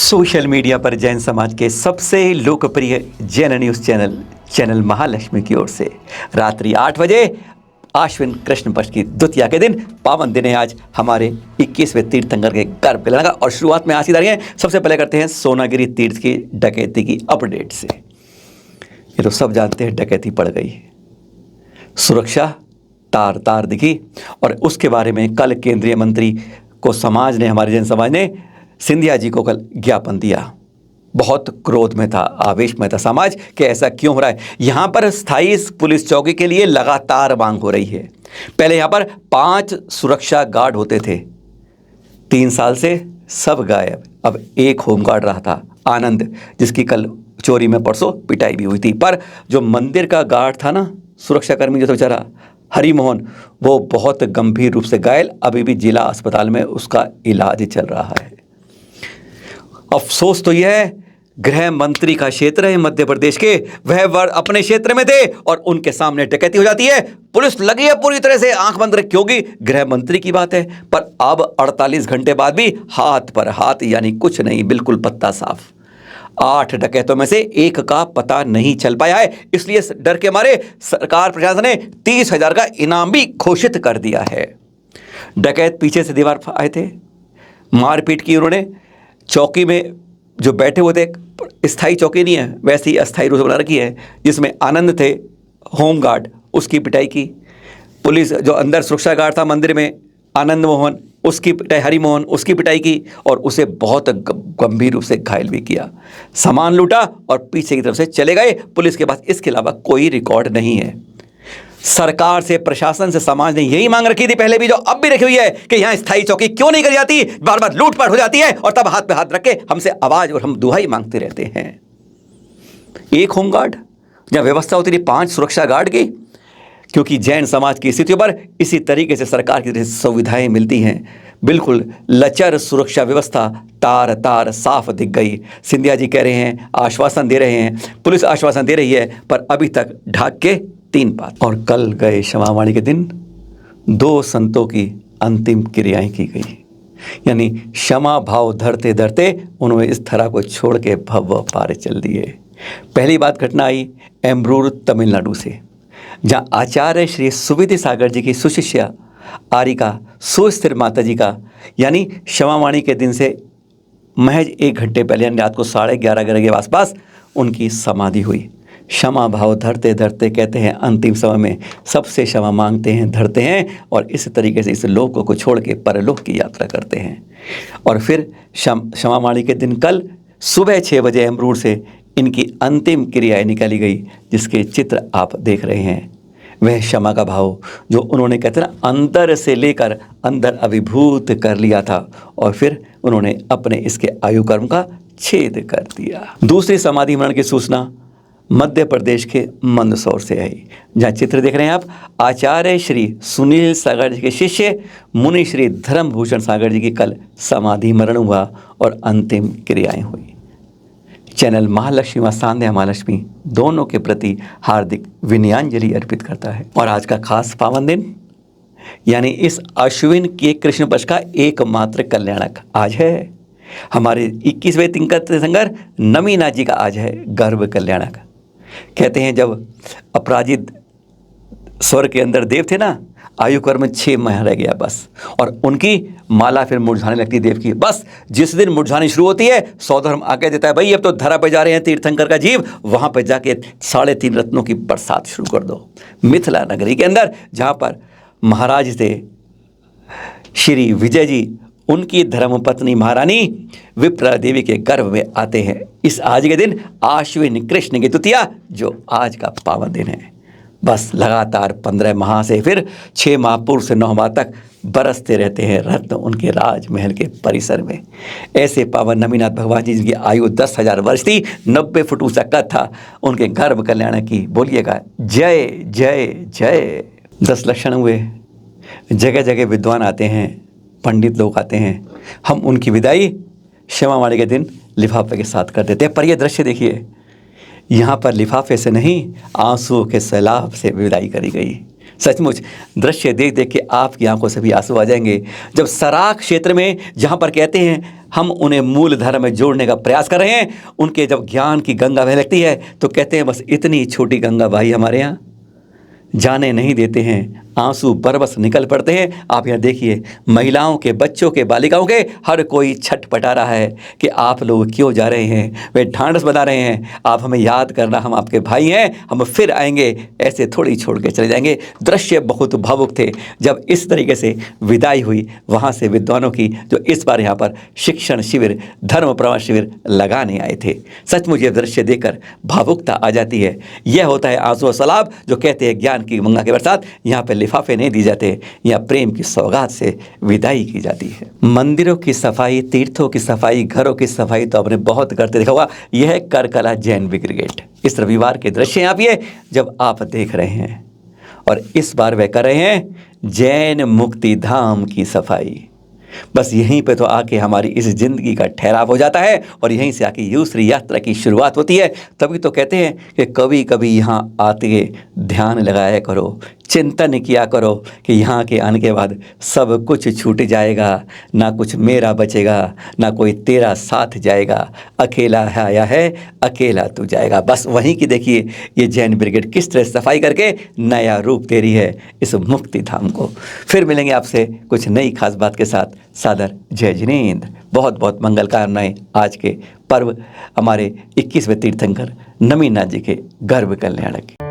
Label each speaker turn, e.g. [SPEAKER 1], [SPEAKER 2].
[SPEAKER 1] Social media पर जैन समाज के सबसे लोकप्रिय जैन न्यूज़ चैनल महालक्ष्मी की ओर से रात्रि 8 बजे आश्विन कृष्ण पक्ष की द्वितीया के दिन पावन दिन है आज हमारे 21वें तीर्थंकर के गर्भ के लगा। और शुरुआत में आसी है। सबसे पहले करते हैं सोनागिरी तीर्थ की डकैती की अपडेट से। ये तो सब जानते हैं डकैती पड़ गई, सुरक्षा तार तार दिखी। और उसके बारे में कल केंद्रीय मंत्री को समाज ने, हमारे जैन समाज ने सिंधिया जी को कल ज्ञापन दिया। बहुत क्रोध में था, आवेश में था समाज कि ऐसा क्यों हो रहा है। यहाँ पर स्थायी पुलिस चौकी के लिए लगातार मांग हो रही है। पहले यहाँ पर 5 सुरक्षा गार्ड होते थे, 3 साल से सब गायब। अब एक होमगार्ड रहा था आनंद, जिसकी कल चोरी में परसों पिटाई भी हुई थी। पर जो मंदिर का गार्ड था ना, सुरक्षाकर्मी जो था बेचारा हरि मोहन, वो बहुत गंभीर रूप से घायल, अभी भी जिला अस्पताल में उसका इलाज चल रहा है। अफसोस तो यह है, गृह मंत्री का क्षेत्र है मध्य प्रदेश के, वह वर्ग अपने क्षेत्र में थे और उनके सामने डकैती हो जाती है। पुलिस लगी है पूरी तरह से आंख बंद रखी होगी, गृह मंत्री की बात है। पर अब 48 घंटे बाद भी हाथ पर हाथ, यानी कुछ नहीं, बिल्कुल पत्ता साफ। 8 डकैतों में से एक का पता नहीं चल पाया है। इसलिए डर के मारे सरकार प्रशासन ने 30,000 का इनाम भी घोषित कर दिया है। डकैत पीछे से दीवार आए थे, मारपीट की उन्होंने। चौकी में जो बैठे हुए थे, स्थायी चौकी नहीं है, वैसी अस्थायी रूप से बना रखी है, जिसमें आनंद थे होमगार्ड, उसकी पिटाई की। पुलिस जो अंदर सुरक्षा गार्ड था मंदिर में, आनंद मोहन, उसकी पिटाई, हरि मोहन, उसकी पिटाई की और उसे बहुत गंभीर रूप से घायल भी किया। सामान लूटा और पीछे की तरफ से चले गए। पुलिस के पास इसके अलावा कोई रिकॉर्ड नहीं है। सरकार से, प्रशासन से समाज ने यही मांग रखी थी पहले भी, जो अब भी रखी हुई है, कि यहाँ स्थायी चौकी क्यों नहीं करी जाती। बार बार लूटपाट हो जाती है और तब हाथ पे हाथ रख के हमसे आवाज और हम दुहाई मांगते रहते हैं। एक होमगार्ड, जहाँ व्यवस्था होती थी 5 सुरक्षा गार्ड की, क्योंकि जैन समाज की स्थितियों पर इसी तरीके से सरकार की सुविधाएं मिलती हैं। बिल्कुल लचर सुरक्षा व्यवस्था तार तार साफ दिख गई। सिंधिया जी कह रहे हैं, आश्वासन दे रहे हैं, पुलिस आश्वासन दे रही है, पर अभी तक ढाक के 3 बात। और कल गए क्षमावाणी के दिन 2 संतों की अंतिम क्रियाएं की गई, यानी क्षमा भाव धरते धरते उन्होंने इस धरा को छोड़ के भव पार चल दिए। पहली बात घटना आई एम्ब्रूर तमिलनाडु से, जहाँ आचार्य श्री सुविधि सागर जी की सुशिष्या आरिका सुस्थिर माता जी का, यानी क्षमावाणी के दिन से महज 1 घंटे पहले, यानी रात को 11:30 के आसपास उनकी समाधि हुई। क्षमा भाव धरते धरते कहते हैं अंतिम समय में सबसे क्षमा मांगते हैं, धरते हैं और इस तरीके से इस लोक को छोड़ के परलोक की यात्रा करते हैं। और फिर क्षमावाणी के दिन कल सुबह 6 बजे एम्ब्रूर से इनकी अंतिम क्रियाएं निकाली गई, जिसके चित्र आप देख रहे हैं। वह क्षमा का भाव जो उन्होंने, कहते ना, अंदर से लेकर अंदर अभिभूत कर लिया था, और फिर उन्होंने अपने इसके आयु कर्म का छेद कर दिया। दूसरी समाधि मरण की सूचना मध्य प्रदेश के मंदसौर से आई, जहाँ चित्र देख रहे हैं आप। आचार्य श्री सुनील सागर जी के शिष्य मुनि श्री धर्मभूषण सागर जी की कल समाधि मरण हुआ और अंतिम क्रियाएं हुई। चैनल महालक्ष्मी व सांध्या महालक्ष्मी दोनों के प्रति हार्दिक विनयांजलि अर्पित करता है। और आज का खास पावन दिन, यानी इस अश्विन के कृष्ण पक्ष का एकमात्र कल्याणक आज है। हमारे 21वें तीर्थंकर नमीनाथ जी का आज है गर्भ कल्याणक। कहते हैं जब अपराजित स्वर्ग के अंदर देव थे ना, आयु कर्म 6 माह रह गया बस, और उनकी माला फिर मुरझाने लगती देव की। बस जिस दिन मुरझानी शुरू होती है, सौधर्म आके देता है, भाई अब तो धरा पे जा रहे हैं तीर्थंकर का जीव, वहाँ पे जाके 3.5 रत्नों की बरसात शुरू कर दो। मिथिला नगरी के अंदर, जहाँ पर महाराज थे श्री विजय जी, उनकी धर्मपत्नी महारानी विप्रा देवी के गर्भ में आते हैं इस आज के दिन, आश्विन कृष्ण की द्वितीया, जो आज का पावन दिन है। बस लगातार 15 माह से फिर 6 माह पूर्व से 9 माह तक बरसते रहते हैं रत्न उनके राजमहल के परिसर में। ऐसे पावन नमीनाथ भगवान जी, जिनकी आयु 10,000 वर्ष थी, 90 फुट ऊंचा कद था, उनके गर्भ कल्याण की बोलिएगा जय जय जय। 10 लक्षण हुए, जगह जगह विद्वान आते हैं, पंडित लोग आते हैं। हम उनकी विदाई क्षमावाणी के दिन लिफाफे के साथ कर देते हैं। पर यह दृश्य देखिए, यहाँ पर लिफाफे से नहीं, आंसुओं के सैलाब से विदाई करी गई। सचमुच दृश्य देख देख के आपकी आंखों से भी आंसू आ जाएंगे। जब सराक क्षेत्र में जहां पर कहते हैं हम उन्हें मूल धर्म में जोड़ने का प्रयास कर रहे हैं, उनके जब ज्ञान की गंगा बह लगती है तो कहते हैं बस इतनी छोटी गंगा भाई हमारे यहाँ जाने नहीं देते हैं, आंसू बरबस निकल पड़ते हैं। आप यहाँ देखिए, महिलाओं के, बच्चों के, बालिकाओं के हर कोई छटपटा रहा है कि आप लोग क्यों जा रहे हैं। वे ढांढस बना रहे हैं, आप हमें याद करना, हम आपके भाई हैं, हम फिर आएंगे, ऐसे थोड़ी छोड़ के चले जाएंगे। दृश्य बहुत भावुक थे जब इस तरीके से विदाई हुई वहाँ से विद्वानों की, जो इस बार यहाँ पर शिक्षण शिविर, धर्म प्रवास शिविर लगाने आए थे। सचमुच ये दृश्य देखकर भावुकता आ जाती है। यह होता है आंसू और सलाब, जो कहते हैं ज्ञान की गंगा के बरसात। यहाँ पर लिफाफे नहीं दी जाते, यहाँ प्रेम की सौगात से विदाई की जाती है। मंदिरों की सफाई, तीर्थों की सफाई, घरों की सफाई तो आपने बहुत करते देखा होगा। यह है करकला जैन ब्रिगेड। इस रविवार के दृश्य आप ये जब आप देख रहे हैं, और इस बार वे कर रहे हैं जैन मुक्ति धाम की सफाई। बस यहीं पे तो आके हमारी इस ज़िंदगी का ठहराव हो जाता है और यहीं से आके दूसरी यात्रा की शुरुआत होती है। तभी तो कहते हैं कि कभी कभी यहाँ आते ध्यान लगाया करो, चिंतन किया करो कि यहाँ के आने के बाद सब कुछ छूट जाएगा, ना कुछ मेरा बचेगा, ना कोई तेरा साथ जाएगा, अकेला है आया है, अकेला तू जाएगा। बस वहीं की देखिए ये जैन ब्रिगेड किस तरह सफाई करके नया रूप दे रही है इस मुक्ति धाम को। फिर मिलेंगे आपसे कुछ नई खास बात के साथ। सादर जय जिनेंद्र। बहुत बहुत मंगल कामनाएं आज के पर्व हमारे 21वें तीर्थंकर नमीनाथ जी के गर्भ कल्याण की।